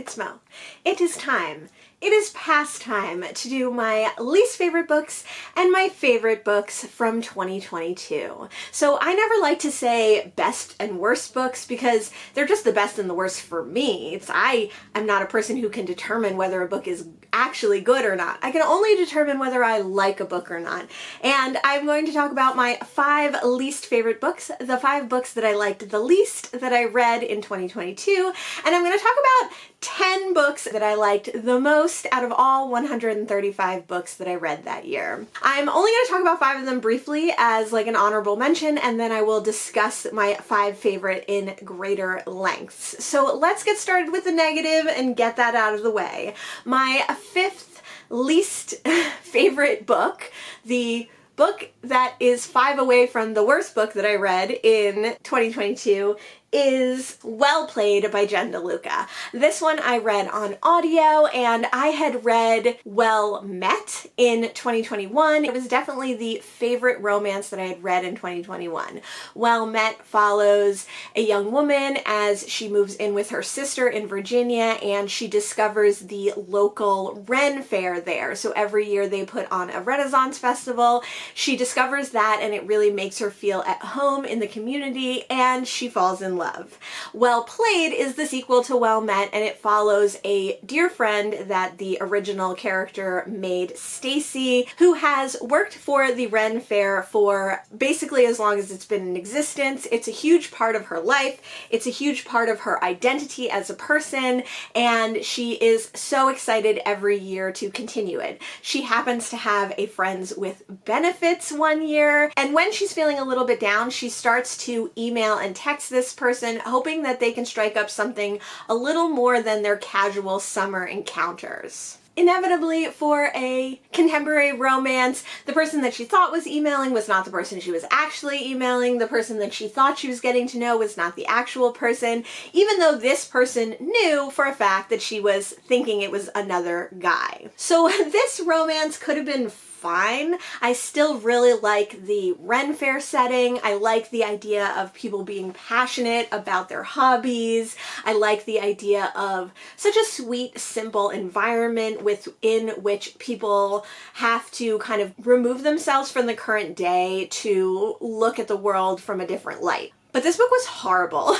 it's Mo. It is time. It is past time to do my least favorite books and my favorite books from 2022. So I never like to say best and worst books because they're just the best and the worst for me. I'm not a person who can determine whether a book is actually good or not. I can only determine whether I like a book or not. And I'm going to talk about my 5 least favorite books, the 5 books that I liked the least that I read in 2022, and I'm going to talk about 10 books that I liked the most out of all 135 books that I read that year. I'm only going to talk about 5 of them briefly as like an honorable mention, and then I will discuss my 5 favorite in greater lengths. So let's get started with the negative and get that out of the way. My 5th least favorite book, the book that is 5 away from the worst book that I read in 2022, is Well Played by Jen DeLuca. This one I read on audio, and I had read Well Met in 2021. It was definitely the favorite romance that I had read in 2021. Well Met follows a young woman as she moves in with her sister in Virginia, and she discovers the local Ren Fair there. So every year they put on a Renaissance festival. She discovers that, and it really makes her feel at home in the community, and she falls in love. Well Played is the sequel to Well Met, and it follows a dear friend that the original character made, Stacy, who has worked for the Ren Fair for basically as long as it's been in existence. It's a huge part of her life. It's a huge part of her identity as a person, and she is so excited every year to continue it. She happens to have a Friends with Benefits one year, and when she's feeling a little bit down, she starts to email and text this person, hoping that they can strike up something a little more than their casual summer encounters. Inevitably, for a contemporary romance, the person that she thought was emailing was not the person she was actually emailing. The person that she thought she was getting to know was not the actual person, even though this person knew for a fact that she was thinking it was another guy. So this romance could have been fine. I still really like the Ren Fair setting. I like the idea of people being passionate about their hobbies. I like the idea of such a sweet, simple environment within which people have to kind of remove themselves from the current day to look at the world from a different light. But this book was horrible.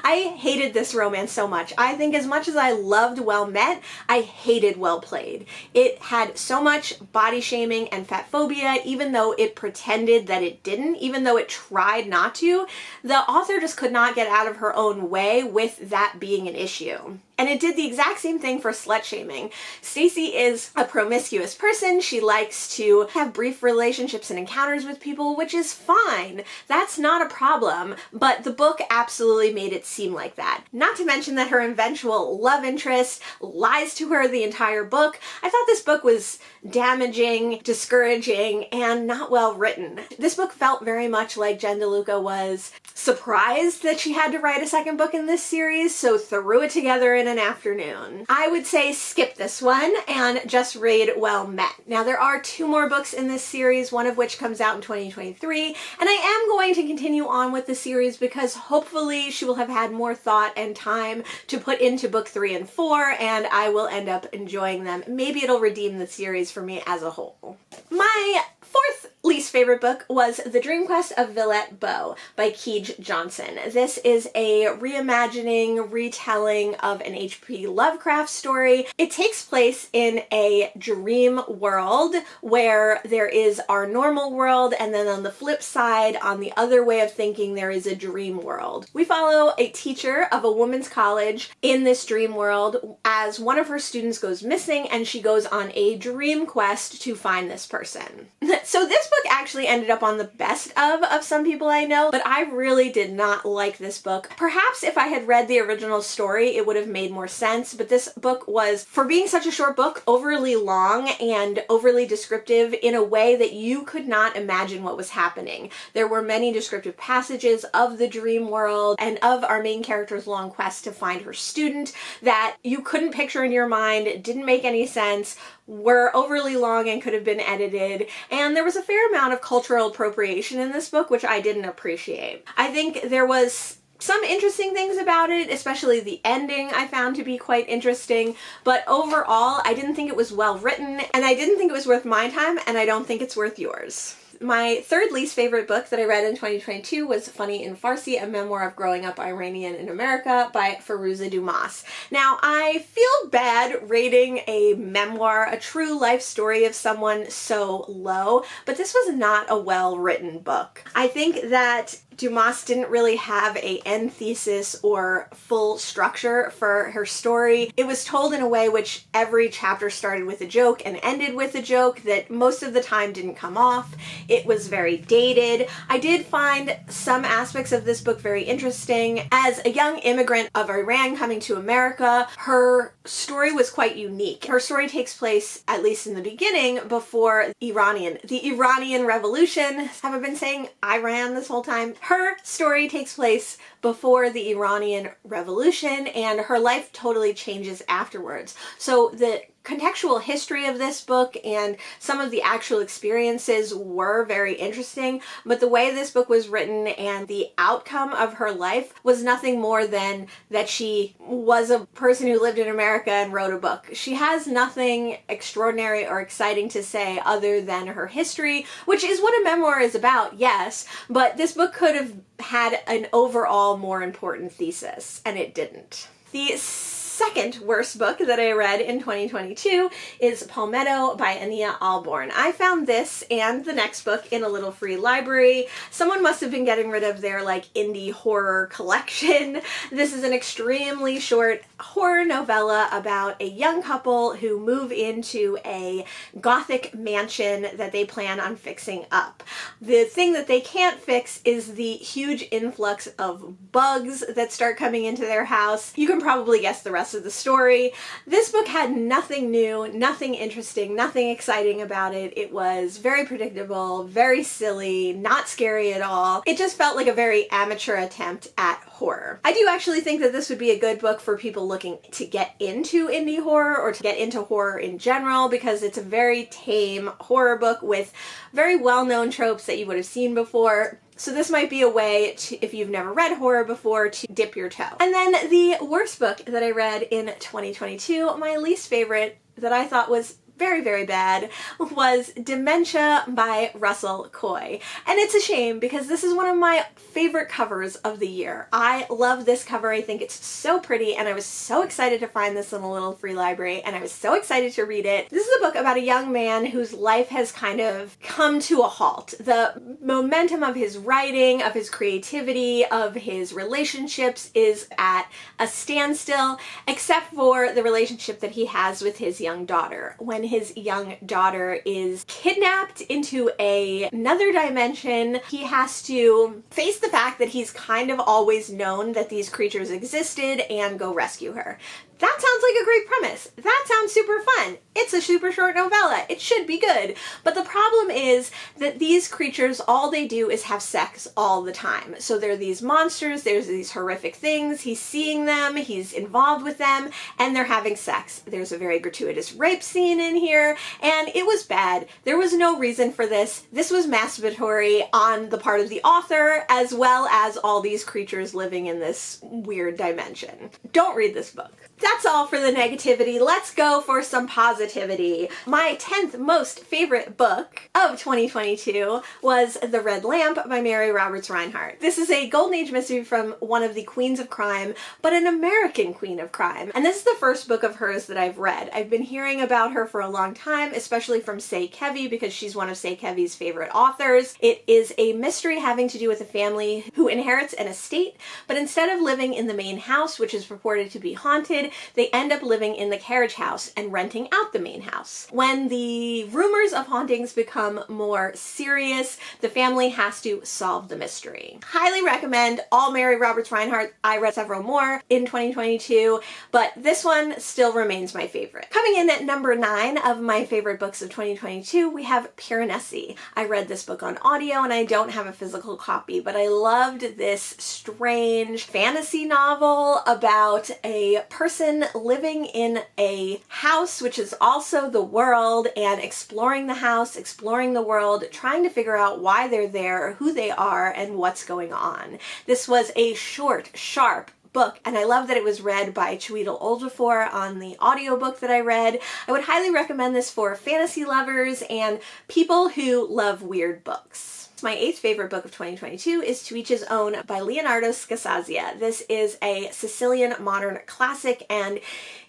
I hated this romance so much. I think as much as I loved Well Met, I hated Well Played. It had so much body shaming and fat phobia, even though it pretended that it didn't, even though it tried not to. The author just could not get out of her own way with that being an issue. And it did the exact same thing for slut shaming. Stacy is a promiscuous person. She likes to have brief relationships and encounters with people, which is fine. That's not a problem. But the book absolutely made it seem like that. Not to mention that her eventual love interest lies to her the entire book. I thought this book was damaging, discouraging, and not well written. This book felt very much like Jen DeLuca was surprised that she had to write a second book in this series, so threw it together in an afternoon. I would say skip this one and just read Well Met. Now there are 2 more books in this series, one of which comes out in 2023, and I am going to continue on with the series because hopefully she will have had more thought and time to put into book 3 and 4, and I will end up enjoying them. Maybe it'll redeem the series for me as a whole. My 4th least favorite book was The Dream Quest of Villette Beau by Keege Johnson. This is a reimagining, retelling of an H.P. Lovecraft story. It takes place in a dream world where there is our normal world, and then on the flip side, on the other way of thinking, there is a dream world. We follow a teacher of a women's college in this dream world as one of her students goes missing, and she goes on a dream quest to find this person. So this book actually ended up on the best of some people I know, but I really did not like this book. Perhaps if I had read the original story, it would have made more sense, but this book was, for being such a short book, overly long and overly descriptive in a way that you could not imagine what was happening. There were many descriptive passages of the dream world and of our main character's long quest to find her student that you couldn't picture in your mind, didn't make any sense, were overly long and could have been edited, and there was a fair amount of cultural appropriation in this book, which I didn't appreciate. I think there was some interesting things about it, especially the ending I found to be quite interesting, but overall I didn't think it was well written, and I didn't think it was worth my time, and I don't think it's worth yours. My third least favorite book that I read in 2022 was Funny in Farsi, a memoir of growing up Iranian in America by Fairuza Dumas. Now, I feel bad rating a memoir, a true life story of someone, so low, but this was not a well-written book. I think that Dumas didn't really have a end thesis or full structure for her story. It was told in a way which every chapter started with a joke and ended with a joke that most of the time didn't come off. It was very dated. I did find some aspects of this book very interesting. As a young immigrant of Iran coming to America, her story was quite unique. Her story takes place, at least in the beginning, before the Iranian Revolution. Have I been saying Iran this whole time? Her story takes place before the Iranian Revolution, and her life totally changes afterwards. So the contextual history of this book and some of the actual experiences were very interesting, but the way this book was written and the outcome of her life was nothing more than that she was a person who lived in America and wrote a book. She has nothing extraordinary or exciting to say other than her history, which is what a memoir is about, yes, but this book could have had an overall more important thesis, and it didn't. The second worst book that I read in 2022 is Palmetto by Ania Alborn. I found this and the next book in a little free library. Someone must have been getting rid of their like indie horror collection. This is an extremely short horror novella about a young couple who move into a gothic mansion that they plan on fixing up. The thing that they can't fix is the huge influx of bugs that start coming into their house. You can probably guess the rest of the story. This book had nothing new, nothing interesting, nothing exciting about it. It was very predictable, very silly, not scary at all. It just felt like a very amateur attempt at horror. I do actually think that this would be a good book for people looking to get into indie horror or to get into horror in general, because it's a very tame horror book with very well-known tropes that you would have seen before. So this might be a way to, if you've never read horror before, to dip your toe. And then the worst book that I read in 2022, my least favorite that I thought was very, very bad, was Dementia by Russell Coy. And it's a shame because this is one of my favorite covers of the year. I love this cover. I think it's so pretty, and I was so excited to find this in a little free library, and I was so excited to read it. This is a book about a young man whose life has kind of come to a halt. The momentum of his writing, of his creativity, of his relationships is at a standstill, except for the relationship that he has with his young daughter. When his young daughter is kidnapped into another dimension, he has to face the fact that he's kind of always known that these creatures existed and go rescue her. That sounds like a great premise. That sounds super fun. It's a super short novella. It should be good. But the problem is that these creatures, all they do is have sex all the time. So there are these monsters, there's these horrific things, he's seeing them, he's involved with them, and they're having sex. There's a very gratuitous rape scene in here, and it was bad. There was no reason for this. This was masturbatory on the part of the author, as well as all these creatures living in this weird dimension. Don't read this book. That's all for the negativity. Let's go for some positivity. My 10th most favorite book of 2022 was The Red Lamp by Mary Roberts Rinehart. This is a Golden Age mystery from one of the queens of crime, but an American queen of crime. And this is the first book of hers that I've read. I've been hearing about her for a long time, especially from Say Kevy, because she's one of Say Kevy's favorite authors. It is a mystery having to do with a family who inherits an estate, but instead of living in the main house, which is purported to be haunted, they end up living in the carriage house and renting out the main house. When the rumors of hauntings become more serious, the family has to solve the mystery. Highly recommend all Mary Roberts Rinehart. I read several more in 2022, but this one still remains my favorite. Coming in at number 9 of my favorite books of 2022, we have Piranesi. I read this book on audio and I don't have a physical copy, but I loved this strange fantasy novel about a person person living in a house which is also the world and exploring the house, exploring the world, trying to figure out why they're there, who they are, and what's going on. This was a short, sharp book, and I love that it was read by Chiwetel Ejiofor on the audiobook that I read. I would highly recommend this for fantasy lovers and people who love weird books. My eighth favorite book of 2022 is To Each His Own by Leonardo Scassazia. This is a Sicilian modern classic, and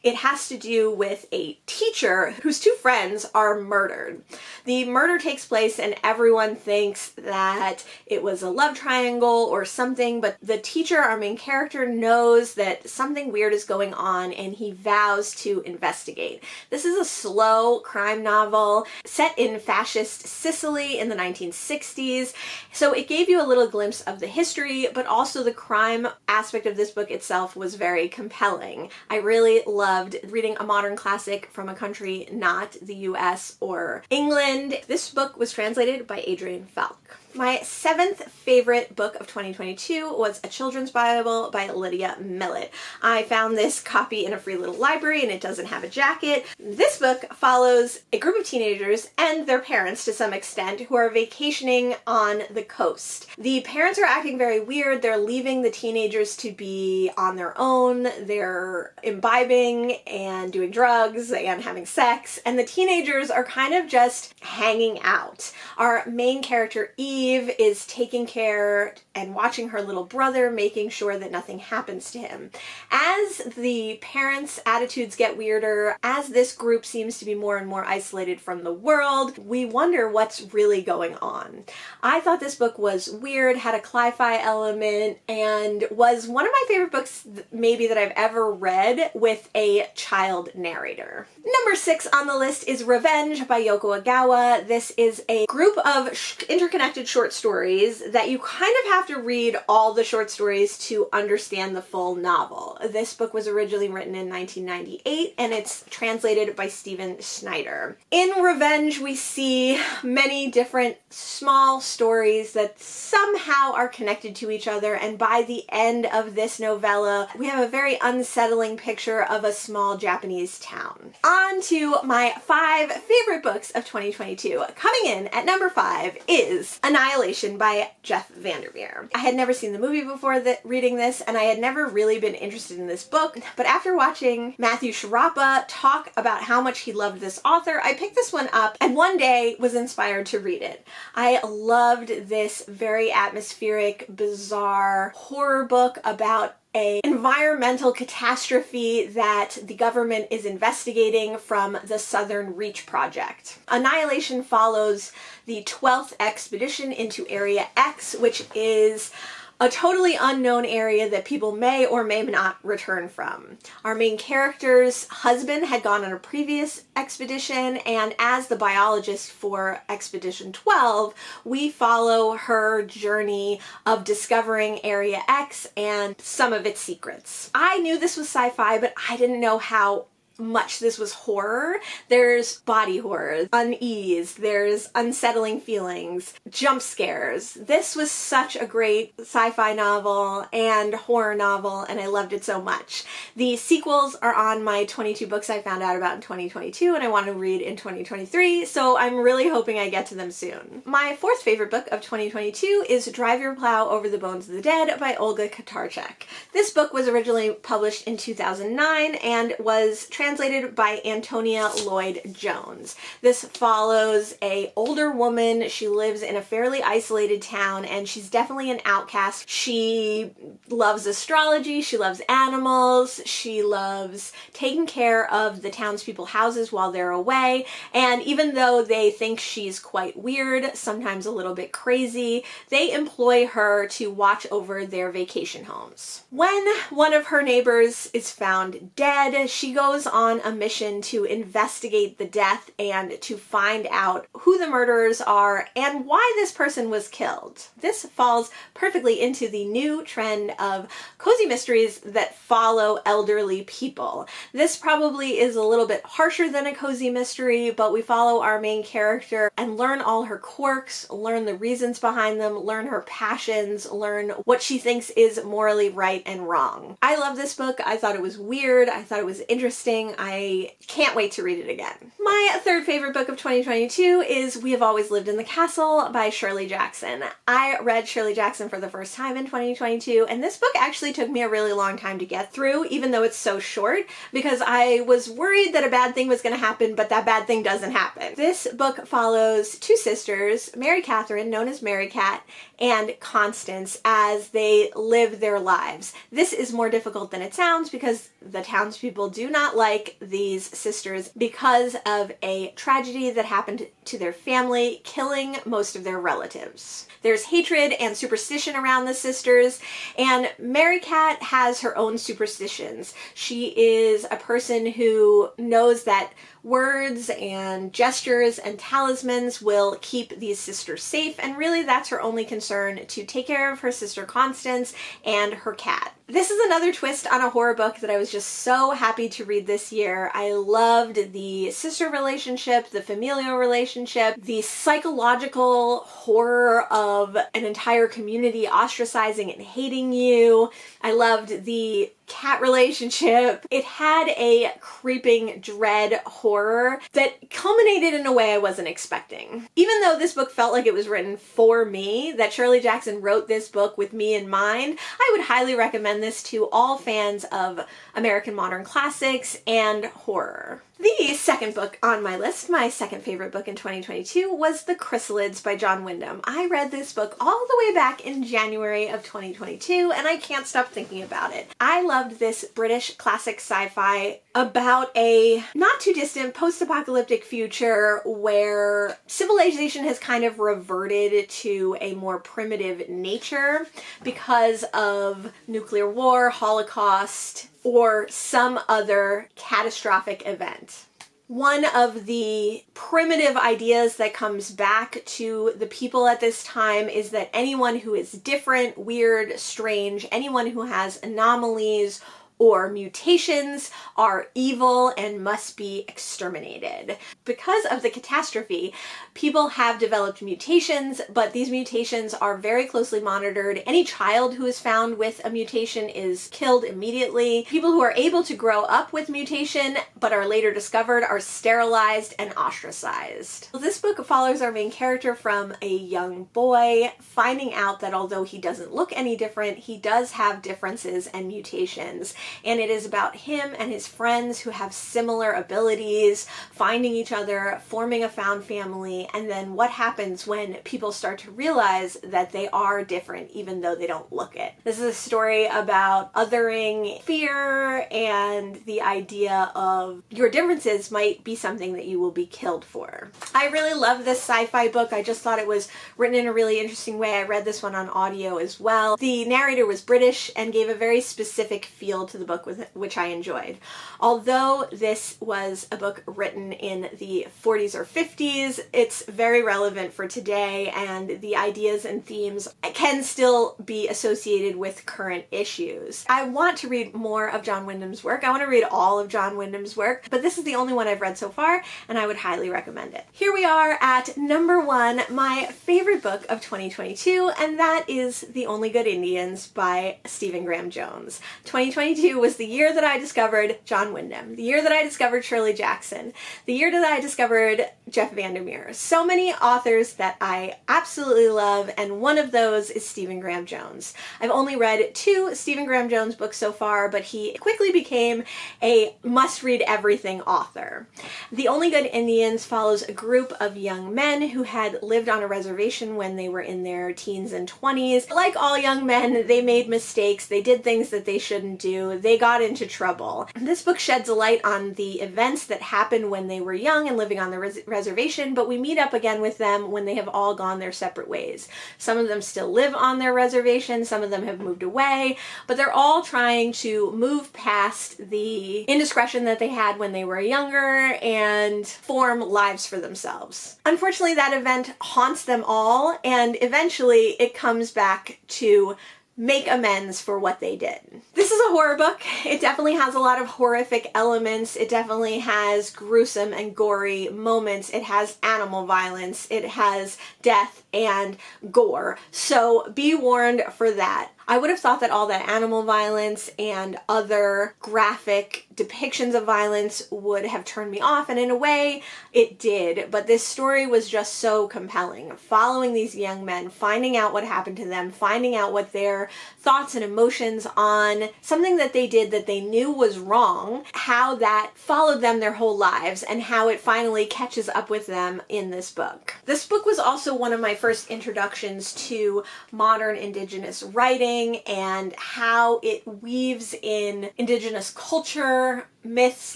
it has to do with a teacher whose two friends are murdered. The murder takes place and everyone thinks that it was a love triangle or something, but the teacher, our main character, knows that something weird is going on and he vows to investigate. This is a slow crime novel set in fascist Sicily in the 1960s, so it gave you a little glimpse of the history, but also the crime aspect of this book itself was very compelling. I really loved reading a modern classic from a country not the US or England. This book was translated by Adrian Falk. My seventh favorite book of 2022 was A Children's Bible by Lydia Millett. I found this copy in a free little library and it doesn't have a jacket. This book follows a group of teenagers and their parents to some extent who are vacationing on the coast. The parents are acting very weird. They're leaving the teenagers to be on their own. They're imbibing and doing drugs and having sex, and the teenagers are kind of just hanging out. Our main character, Eve, is taking care and watching her little brother, making sure that nothing happens to him. As the parents' attitudes get weirder, as this group seems to be more and more isolated from the world, we wonder what's really going on. I thought this book was weird, had a cli-fi element, and was one of my favorite books maybe that I've ever read with a child narrator. Number 6 on the list is Revenge by Yoko Ogawa. This is a group of interconnected short stories that you kind of have to read all the short stories to understand the full novel. This book was originally written in 1998 and it's translated by Stephen Snyder. In Revenge, we see many different small stories that somehow are connected to each other, and by the end of this novella, we have a very unsettling picture of a small Japanese town. On to my 5 favorite books of 2022. Coming in at number 5 is Annihilation by Jeff Vandermeer. I had never seen the movie before reading this, and I had never really been interested in this book, but after watching Matthew Sharapa talk about how much he loved this author, I picked this one up and one day was inspired to read it. I loved this very atmospheric, bizarre horror book about an environmental catastrophe that the government is investigating from the Southern Reach Project. Annihilation follows the 12th expedition into Area X, which is a totally unknown area that people may or may not return from. Our main character's husband had gone on a previous expedition, and as the biologist for Expedition 12, we follow her journey of discovering Area X and some of its secrets. I knew this was sci-fi, but I didn't know how much this was horror. There's body horror, unease, there's unsettling feelings, jump scares. This was such a great sci-fi novel and horror novel, and I loved it so much. The sequels are on my 22 books I found out about in 2022 and I want to read in 2023, so I'm really hoping I get to them soon. My 4th favorite book of 2022 is Drive Your Plow Over the Bones of the Dead by Olga Tokarczuk. This book was originally published in 2009 and was translated by Antonia Lloyd-Jones. This follows an older woman. She lives in a fairly isolated town and she's definitely an outcast. She loves astrology, she loves animals, she loves taking care of the townspeople's houses while they're away, and even though they think she's quite weird, sometimes a little bit crazy, they employ her to watch over their vacation homes. When one of her neighbors is found dead, she goes on a mission to investigate the death and to find out who the murderers are and why this person was killed. This falls perfectly into the new trend of cozy mysteries that follow elderly people. This probably is a little bit harsher than a cozy mystery, but we follow our main character and learn all her quirks, learn the reasons behind them, learn her passions, learn what she thinks is morally right and wrong. I love this book. I thought it was weird. I thought it was interesting. I can't wait to read it again. My third favorite book of 2022 is We Have Always Lived in the Castle by Shirley Jackson. I read Shirley Jackson for the first time in 2022, and this book actually took me a really long time to get through, even though it's so short, because I was worried that a bad thing was going to happen, but that bad thing doesn't happen. This book follows two sisters, Mary Catherine, known as Mary Cat, and Constance, as they live their lives. This is more difficult than it sounds because the townspeople do not like these sisters because of a tragedy that happened to their family, killing most of their relatives. There's hatred and superstition around the sisters, and Mary Cat has her own superstitions. She is a person who knows that words and gestures and talismans will keep these sisters safe, and really that's her only concern, to take care of her sister Constance and her cat. This is another twist on a horror book that I was just so happy to read this year. I loved the sister relationship, the familial relationship, the psychological horror of an entire community ostracizing and hating you. I loved the cat relationship. It had a creeping dread horror that culminated in a way I wasn't expecting. Even though this book felt like it was written for me, that Shirley Jackson wrote this book with me in mind, I would highly recommend this to all fans of American modern classics and horror. The second book on my list, my second favorite book in 2022, was The Chrysalids by John Wyndham. I read this book all the way back in January of 2022, and I can't stop thinking about it. I loved this British classic sci-fi about a not too distant post-apocalyptic future where civilization has kind of reverted to a more primitive nature because of nuclear war, Holocaust, or some other catastrophic event. One of the primitive ideas that comes back to the people at this time is that anyone who is different, weird, strange, anyone who has anomalies or mutations are evil and must be exterminated. Because of the catastrophe, people have developed mutations, but these mutations are very closely monitored. Any child who is found with a mutation is killed immediately. People who are able to grow up with mutation but are later discovered are sterilized and ostracized. This book follows our main character from a young boy finding out that although he doesn't look any different, he does have differences and mutations. And it is about him and his friends who have similar abilities, finding each other, forming a found family, and then what happens when people start to realize that they are different even though they don't look it. This is a story about othering, fear, and the idea of your differences might be something that you will be killed for. I really love this sci-fi book. I just thought it was written in a really interesting way. I read this one on audio as well. The narrator was British and gave a very specific feel to the book, which I enjoyed. Although this was a book written in the 40s or 50s, it's very relevant for today, and the ideas and themes can still be associated with current issues. I want to read more of John Wyndham's work. I want to read all of John Wyndham's work, but this is the only one I've read so far, and I would highly recommend it. Here we are at number one, my favorite book of 2022, and that is The Only Good Indians by Stephen Graham Jones. 2022 was the year that I discovered John Wyndham, the year that I discovered Shirley Jackson, the year that I discovered Jeff Vandermeer. So many authors that I absolutely love, and one of those is Stephen Graham Jones. I've only read 2 Stephen Graham Jones books so far, but he quickly became a must-read everything author. The Only Good Indians follows a group of young men who had lived on a reservation when they were in their teens and 20s. Like all young men, they made mistakes, they did things that they shouldn't do, so they got into trouble. This book sheds a light on the events that happened when they were young and living on the reservation, but we meet up again with them when they have all gone their separate ways. Some of them still live on their reservation, some of them have moved away, but they're all trying to move past the indiscretion that they had when they were younger and form lives for themselves. Unfortunately, that event haunts them all, and eventually it comes back to make amends for what they did. This is a horror book. It definitely has a lot of horrific elements. It definitely has gruesome and gory moments. It has animal violence. It has death and gore. So be warned for that. I would have thought that all that animal violence and other graphic depictions of violence would have turned me off, and in a way it did, but this story was just so compelling. Following these young men, finding out what happened to them, finding out what their thoughts and emotions on something that they did that they knew was wrong, how that followed them their whole lives, and how it finally catches up with them in this book. This book was also one of my first introductions to modern Indigenous writing and how it weaves in Indigenous culture, myths,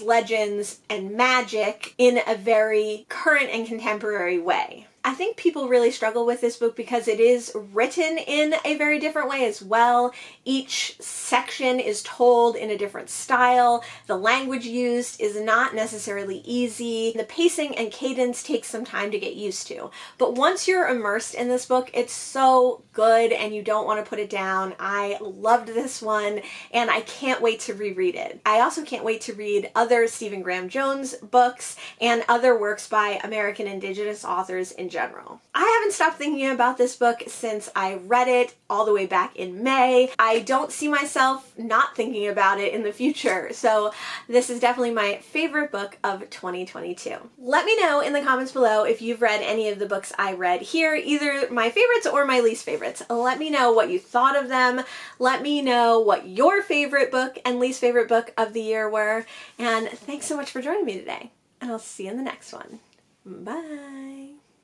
legends, and magic in a very current and contemporary way. I think people really struggle with this book because it is written in a very different way as well. Each section is told in a different style. The language used is not necessarily easy. The pacing and cadence takes some time to get used to. But once you're immersed in this book, it's so good and you don't want to put it down. I loved this one and I can't wait to reread it. I also can't wait to read other Stephen Graham Jones books and other works by American Indigenous authors in general. I haven't stopped thinking about this book since I read it all the way back in May. I don't see myself not thinking about it in the future, so this is definitely my favorite book of 2022. Let me know in the comments below if you've read any of the books I read here, either my favorites or my least favorites. Let me know what you thought of them. Let me know what your favorite book and least favorite book of the year were, and thanks so much for joining me today, and I'll see you in the next one. Bye!